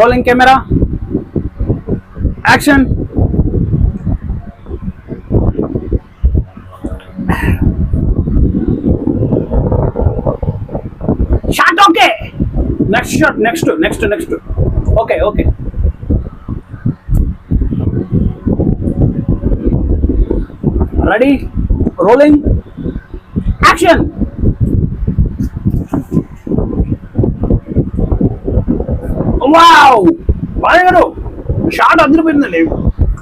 Rolling camera, action. Shot. Okay, next shot. Next. Okay. Ready, rolling, action. Wow, బాగా గారు shot అదిరిపోయిందండి.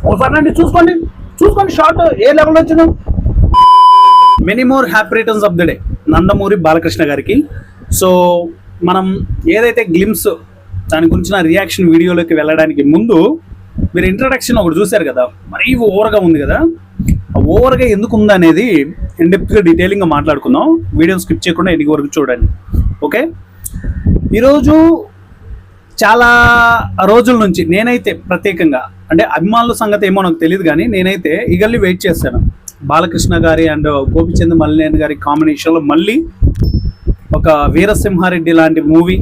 ఒకసారి రండి, చూసుకోండి షాట్ ఏ లెవెల్లో వచ్చిందో. Many more happy returns of the day Nandamuri Balakrishna గారికి. సో మనం ఏదైతే గ్లిమ్స్ దాని గురించిన రియాక్షన్ వీడియోలోకి వెళ్ళడానికి ముందు మీరు ఇంట్రడక్షన్ ఒకటి చూశారు కదా, మరీ ఓవర్గా ఉంది కదా. ఓవర్గా ఎందుకు ఉంది అనేది ఇన్డెప్త్గా డీటెయిలింగ్గా మాట్లాడుకుందాం. వీడియోని స్కిప్ చేయకుండా ఎన్నిక వరకు చూడండి. ఓకే, ఈరోజు చాలా రోజుల నుంచి నేనైతే ప్రత్యేకంగా, అంటే అభిమానుల సంగతి ఏమో నాకు తెలియదు, కానీ నేనైతే ఈగర్లీ వెయిట్ చేస్తాను. బాలకృష్ణ గారి అండ్ గోపిచంద్ మల్లేన్ గారి కాంబినేషన్లో మళ్ళీ ఒక వీరసింహారెడ్డి లాంటి మూవీ,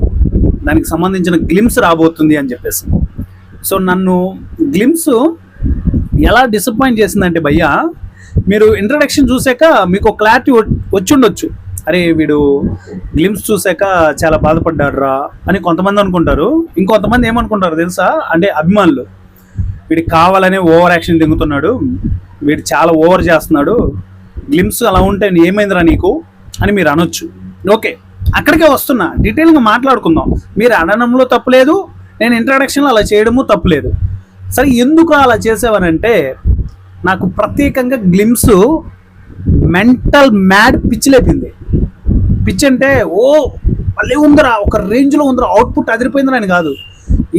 దానికి సంబంధించిన గ్లిమ్స్ రాబోతుంది అని చెప్పేసి. సో నన్ను గ్లిమ్స్ ఎలా డిసప్పాయింట్ చేసిందంటే భయ్యా, మీరు ఇంట్రడక్షన్ చూసాక మీకు క్లారిటీ వచ్చి ఉండొచ్చు. అరే వీడు గ్లిమ్స్ చూసాక చాలా బాధపడ్డాడు రా అని కొంతమంది అనుకుంటారు. ఇంకొంతమంది ఏమనుకుంటారు తెలుసా, అంటే అభిమానులు, వీడికి కావాలనే ఓవర్ యాక్షన్ దిగుతున్నాడు, వీడు చాలా ఓవర్ చేస్తున్నాడు, గ్లిమ్స్ అలా ఉంటే ఏమైందిరా నీకు అని మీరు అనొచ్చు. ఓకే, అక్కడికే వస్తున్నా, డీటెయిల్గా మాట్లాడుకుందాం. మీరు అనడంలో తప్పులేదు, నేను ఇంట్రడక్షన్లో అలా చేయడము తప్పులేదు. సరే, ఎందుకు అలా చేసేవానంటే, నాకు ప్రత్యేకంగా గ్లిమ్స్ మెంటల్ మ్యాడ్ పిచ్చి లేపింది. పిచ్ అంటే ఓ మళ్ళీ ఉందిరా, ఒక రేంజ్లో ఉందిరా, అవుట్పుట్ అదిరిపోయిందిరా అని కాదు.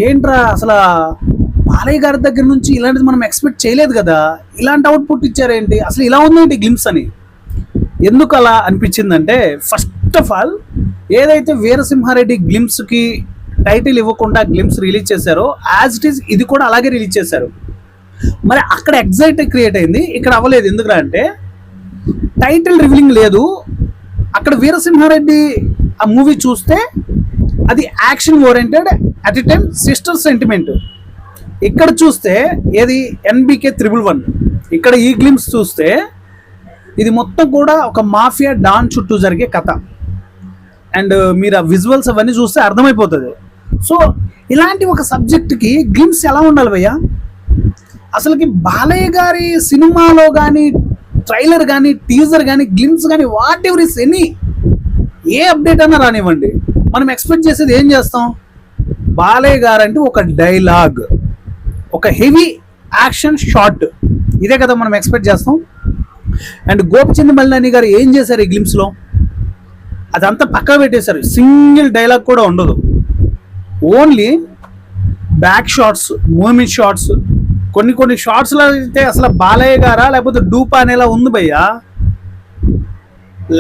ఏంట్రా అసలు బాలయ్య గారి దగ్గర నుంచి ఇలాంటిది మనం ఎక్స్పెక్ట్ చేయలేదు కదా, ఇలాంటి అవుట్పుట్ ఇచ్చారేంటి, అసలు ఇలా ఉందేంటి గ్లిమ్స్ అని. ఎందుకు అలా అనిపించిందంటే, ఫస్ట్ ఆఫ్ ఆల్ ఏదైతే వీరసింహారెడ్డి గ్లిమ్స్కి టైటిల్ ఇవ్వకుండా గ్లిమ్స్ రిలీజ్ చేశారో, యాజ్ ఇట్ ఈస్ ఇది కూడా అలాగే రిలీజ్ చేశారు. మరి అక్కడ ఎగ్జైట్ క్రియేట్ అయింది, ఇక్కడ అవ్వలేదు. ఎందుకురా అంటే టైటిల్ రివీలింగ్ లేదు. అక్కడ వీరసింహారెడ్డి ఆ మూవీ చూస్తే అది action oriented, at a time sister sentiment. ఇక్కడ చూస్తే ఏది NBK 111, ఇక్కడ ఈ గ్లిమ్స్ చూస్తే ఇది మొత్తం కూడా ఒక మాఫియా డాన్ చుట్టూ జరిగే కథ. అండ్ మీరు ఆ విజువల్స్ అవన్నీ చూస్తే అర్థమైపోతుంది. సో ఇలాంటి ఒక సబ్జెక్ట్కి గ్లిమ్స్ ఎలా ఉండాలి భయ్యా? అసలుకి బాలయ్య గారి సినిమాలో కానీ, ట్రైలర్ కానీ, టీజర్ కానీ, గ్లిమ్స్ కానీ, what ever is any A update అన్నా రానివ్వండి, మనం ఎక్స్పెక్ట్ చేసేది ఏం చేస్తాం? బాలయ్య గారు అంటే ఒక డైలాగ్, ఒక హెవీ యాక్షన్ షాట్, ఇదే కదా మనం ఎక్స్పెక్ట్ చేస్తాం. అండ్ గోపిచంద్ మల్లేని గారు ఏం చేశారు ఈ గ్లిమ్స్లో? అదంతా పక్కా పెట్టేశారు, సింగిల్ డైలాగ్ కూడా ఉండదు. Only back shots, moment shots, కొన్ని షార్ట్స్లో అయితే అసలు బాలయ్య గారా లేకపోతే డూపా అనేలా ఉంది భయ్యా.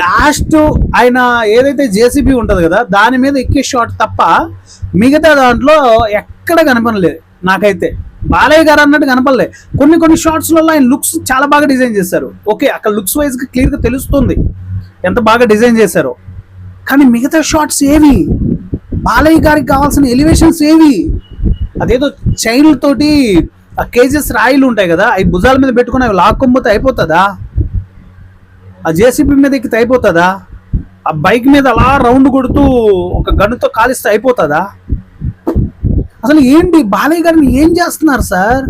లాస్ట్ ఆయన ఏదైతే JCB ఉంటుంది కదా, దాని మీద ఎక్కే షాట్ తప్ప మిగతా దాంట్లో ఎక్కడ కనపడలేదు నాకైతే. బాలయ్య గారు అన్నట్టు కనపడలే. కొన్ని షార్ట్స్లలో ఆయన లుక్స్ చాలా బాగా డిజైన్ చేశారు. ఓకే, అక్కడ లుక్స్ వైజ్గా క్లియర్గా తెలుస్తుంది ఎంత బాగా డిజైన్ చేశారో. కానీ మిగతా షార్ట్స్ ఏవి, బాలయ్య గారికి కావాల్సిన ఎలివేషన్స్ ఏవి? అదేదో చైల్డ్ తోటి ఆ కేజెస్ రాయిలు ఉంటాయి కదా, అవి భుజాల మీద పెట్టుకుని అవి లాక్కొంపోతే అయిపోతుందా? ఆ JCB మీద ఎక్కితే అయిపోతుందా? ఆ బైక్ మీద అలా రౌండ్ కొడుతూ ఒక గన్నుతో కాలిస్తే అయిపోతుందా? అసలు ఏంటి బాలయ్య గారిని ఏం చేస్తున్నారు సార్?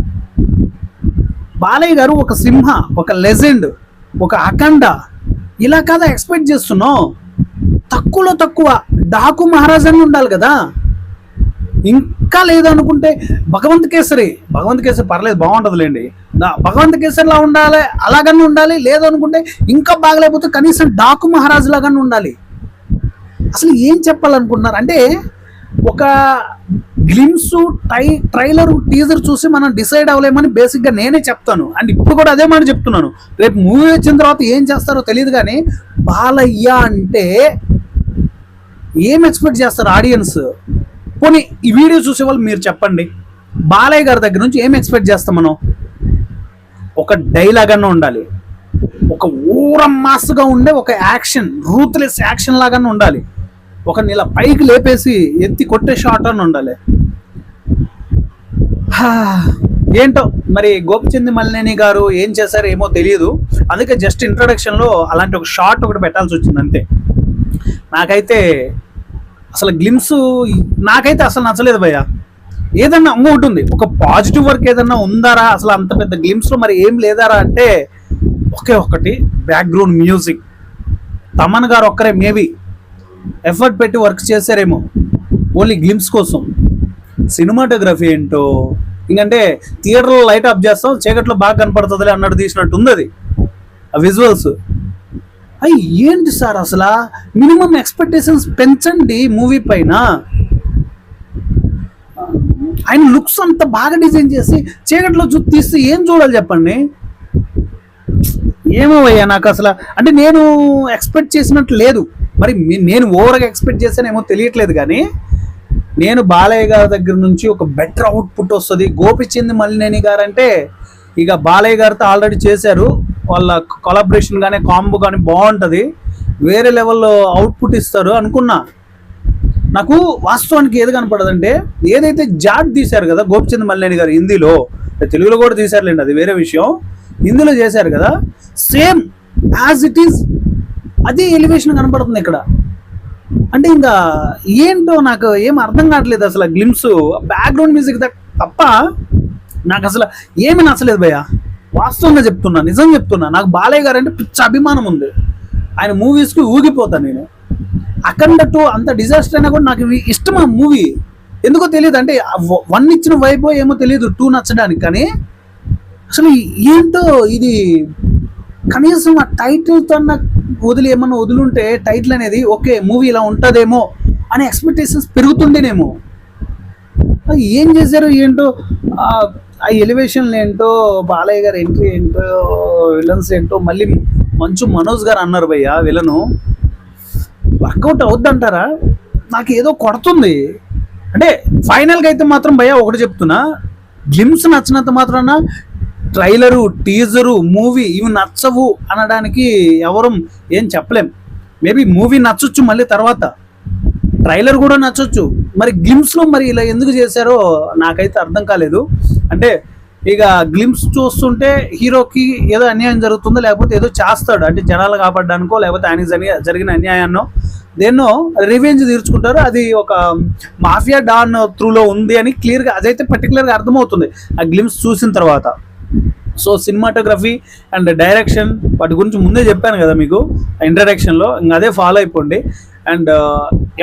బాలయ్య గారు ఒక సింహ, ఒక లెజెండ్, ఒక అఖండ, ఇలా కాదా ఎక్స్పెక్ట్ చేస్తున్నావు? తక్కువలో తక్కువ డాకు మహారాజ్ అని ఉండాలి కదా. ఇంకా లేదనుకుంటే భగవంత్ కేసరి పర్లేదు, బాగుంటుందిలేండి. భగవంత్ కేసరిలా ఉండాలి, అలాగని ఉండాలి. లేదనుకుంటే ఇంకా బాగలేకపోతే కనీసం డాకు మహారాజ్ లాగానే ఉండాలి. అసలు ఏం చెప్పాలనుకుంటున్నారు అంటే, ఒక గ్లిమ్స్, ట్రైలర్, టీజర్ చూసి మనం డిసైడ్ అవ్వలేమని బేసిక్గా నేనే చెప్తాను. అండ్ ఇప్పుడు కూడా అదే మాట చెప్తున్నాను. రేపు మూవీ వచ్చిన తర్వాత ఏం చేస్తారో తెలియదు, కానీ బాలయ్య అంటే ఏం ఎక్స్పెక్ట్ చేస్తారు ఆడియన్స్? పోనీ ఈ వీడియో చూసే వాళ్ళు మీరు చెప్పండి, బాలయ్య గారి దగ్గర నుంచి ఏం ఎక్స్పెక్ట్ చేస్తాం మనం? ఒక డైలాగ్ అన్న ఉండాలి, ఒక ఊరం మాస్గా ఉండే ఒక యాక్షన్, రూత్లెస్ యాక్షన్ లాగానే ఉండాలి, ఒక నెల పైకి లేపేసి ఎత్తి కొట్టే షాట్ అని ఉండాలి. ఏంటో మరి గోపిచంద్ మల్లేని గారు ఏం చేశారో ఏమో తెలియదు, అందుకే జస్ట్ ఇంట్రొడక్షన్లో అలాంటి ఒక షార్ట్ ఒకటి పెట్టాల్సి వచ్చింది అంతే. నాకైతే అసలు గ్లిమ్స్ నాకైతే అసలు నచ్చలేదు భయ్య. ఏదన్నా ఇంకొకటి ఉంది, ఒక పాజిటివ్ వర్క్ ఏదన్నా ఉందారా అసలు అంత పెద్ద గ్లిమ్స్లో మరి ఏం లేదారా అంటే ఒకే ఒక్కటి, బ్యాక్గ్రౌండ్ మ్యూజిక్. తమన్ గారు ఒక్కరే మేబీ ఎఫర్ట్ పెట్టి వర్క్ చేశారేమో ఓన్లీ గ్లిమ్స్ కోసం. సినిమాటోగ్రఫీ ఏంటో, ఇంకంటే థియేటర్లో లైట్ ఆఫ్ చేస్తాం, చీకట్లో బాగా కనపడుతుంది అన్నట్టు తీసినట్టు ఉంది అది ఆ విజువల్స్. అయ్యి ఏంటి సార్ అసలు, మినిమం ఎక్స్పెక్టేషన్స్ పెంచండి మూవీ పైన. ఆయన లుక్స్ అంత బాగా డిజైన్ చేసి చీకట్లో తీస్తే ఏం చూడాలి చెప్పండి. ఏమో అయ్యా నాకు అసలు, అంటే నేను ఎక్స్పెక్ట్ చేసినట్టు లేదు, మరి నేను ఓవర్గా ఎక్స్పెక్ట్ చేశానేమో తెలియట్లేదు. కానీ నేను బాలయ్య గారి దగ్గర నుంచి ఒక బెటర్ అవుట్పుట్ వస్తుంది. గోపిచంద్ మల్లేని గారు అంటే ఇక బాలయ్య గారితో ఆల్రెడీ చేశారు, వాళ్ళ కొలాబరేషన్ కానీ కాంబో కానీ బాగుంటుంది, వేరే లెవెల్లో అవుట్పుట్ ఇస్తారు అనుకున్నా. నాకు వాస్తవానికి ఏది కనపడదంటే, ఏదైతే జాట్ తీశారు కదా గోపిచంద్ మల్లేని గారు హిందీలో, తెలుగులో కూడా తీశారులేండి అది వేరే విషయం, హిందీలో చేశారు కదా, సేమ్ యాజ్ ఇట్ ఈస్ అదే ఎలివేషన్ కనపడుతుంది ఇక్కడ. అంటే ఇంకా ఏంటో నాకు ఏం అర్థం కావట్లేదు అసలు. గ్లిమ్స్ బ్యాక్గ్రౌండ్ మ్యూజిక్ తప్ప నాకు అసలు ఏమి నచ్చలేదు భయ్య, వాస్తవంగా చెప్తున్నా, నిజం చెప్తున్నా. నాకు బాలయ్య గారు అంటే పిచ్చ అభిమానం ఉంది, ఆయన మూవీస్కి ఊగిపోతాను నేను. అఖండ 2 అంత డిజాస్టర్ అయినా కూడా నాకు ఇష్టం ఆ మూవీ, ఎందుకో తెలియదు. అంటే 1 ఇచ్చిన వైపు ఏమో తెలియదు 2 నచ్చడానికి. కానీ అసలు ఏంటో ఇది, కనీసం ఆ టైటిల్తో ఏమన్నా వదులుంటే టైటిల్ అనేది ఓకే మూవీ ఇలా ఉంటుందేమో అనే ఎక్స్పెక్టేషన్స్ పెరుగుతుండేనేమో. ఏం చేశారో ఏంటో, ఆ ఎలివేషన్లు ఏంటో, బాలయ్య గారు ఎంట్రీ ఏంటో, విలన్స్ ఏంటో. మళ్ళీ మంచు మనోజ్ గారు అన్నారు భయ్య విలను, వర్కౌట్ అవుద్దంటారా? నాకు ఏదో కొడుతుంది. అంటే ఫైనల్గా అయితే మాత్రం భయ్య ఒకటి చెప్తున్నా, గ్లిమ్స్ నచ్చినంత మాత్రాన ట్రైలరు, టీజరు, మూవీ ఇవి నచ్చవు అనడానికి ఎవరు ఏం చెప్పలేం. మేబీ మూవీ నచ్చొచ్చు, మళ్ళీ తర్వాత ట్రైలర్ కూడా నచ్చొచ్చు. మరి గ్లిమ్స్లో మరి ఇలా ఎందుకు చేశారో నాకైతే అర్థం కాలేదు. అంటే ఇక గ్లిమ్స్ చూస్తుంటే హీరోకి ఏదో అన్యాయం జరుగుతుందో, లేకపోతే ఏదో చేస్తాడు అంటే జనాలు కాపాడడానికో, లేకపోతే ఆయనకి జరిగిన అన్యాయాన్నో దేన్నో రివెంజ్ తీర్చుకుంటారు. అది ఒక మాఫియా డాన్ త్రూలో ఉంది అని క్లియర్గా అదైతే పర్టికులర్గా అర్థమవుతుంది ఆ గ్లిమ్స్ చూసిన తర్వాత. సో సినిమాటోగ్రఫీ అండ్ డైరెక్షన్ వాటి గురించి ముందే చెప్పాను కదా మీకు ఇంట్రడక్షన్లో, ఇంకా అదే ఫాలో అయిపోండి. అండ్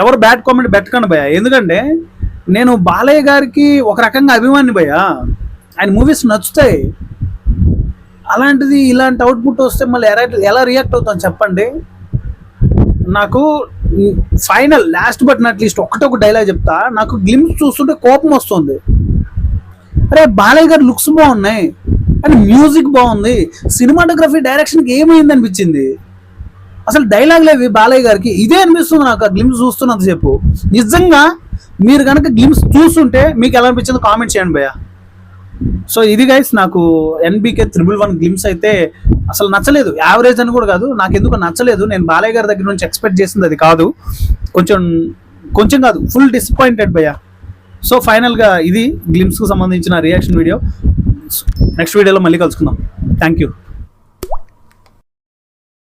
ఎవరు బ్యాడ్ కామెంట్ పెట్టకండి భయ్య, ఎందుకంటే నేను బాలయ్య గారికి ఒక రకంగా అభిమాని భయ్య, ఆయన మూవీస్ నచ్చుతాయి. అలాంటిది ఇలాంటి అవుట్పుట్ వస్తే మళ్ళీ ఎలా రియాక్ట్ అవుతాం చెప్పండి. నాకు final last but not least ఒకటొక డైలాగ్ చెప్తా, నాకు గ్లిమ్స్ చూస్తుంటే కోపం వస్తుంది. అరే బాలయ్య గారు లుక్స్ బాగున్నాయి అండ్ మ్యూజిక్ బాగుంది, సినిమాటోగ్రఫీ డైరెక్షన్కి ఏమైంది అనిపించింది. అసలు డైలాగ్ లేవి బాలయ్య గారికి, ఇదే అనిపిస్తుంది నాకు ఆ గ్లిమ్స్ చూస్తున్నంతసేపు. నిజంగా మీరు కనుక గ్లిమ్స్ చూస్తుంటే మీకు ఎలా అనిపించిందో కామెంట్ చేయండి భయ్య. సో ఇది గైస్, నాకు NBK 111 గ్లిమ్స్ అయితే అసలు నచ్చలేదు. యావరేజ్ అని కూడా కాదు, నాకు ఎందుకు నచ్చలేదు. నేను బాలయ్య గారి దగ్గర నుంచి ఎక్స్పెక్ట్ చేసింది అది కాదు, కొంచెం కాదు, ఫుల్ డిసప్పాయింటెడ్ భయ్య. సో ఫైనల్గా ఇది గ్లిమ్స్కు సంబంధించిన రియాక్షన్ వీడియో. నెక్స్ట్ వీడియోలో మళ్ళీ కలుసుకుందాం. Thank you.